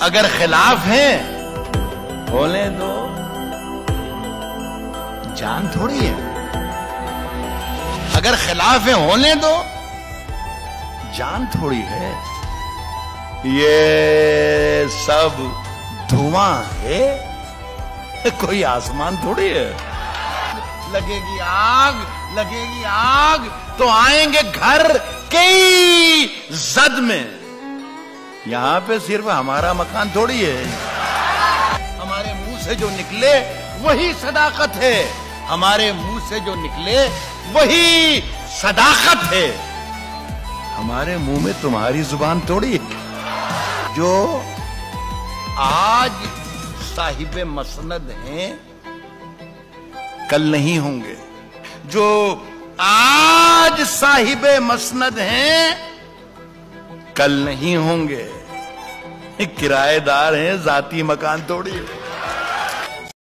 अगर खिलाफ हैं बोले दो, जान थोड़ी है। अगर खिलाफ है होने दो, जान थोड़ी है। ये सब धुआं है, कोई आसमान थोड़ी है। लगेगी आग तो आएंगे घर कई जद में। यहां पे सिर्फ हमारा मकान थोड़ी है। हमारे मुंह से जो निकले वही सदाकत है। हमारे मुंह से जो निकले वही सदाकत है। हमारे मुंह में तुम्हारी जुबान थोड़ी है। जो आज साहिबे मसनद हैं कल नहीं होंगे। जो आज साहिबे मसनद हैं कल नहीं होंगे। किराएदार हैं, जाती मकान थोड़ी है।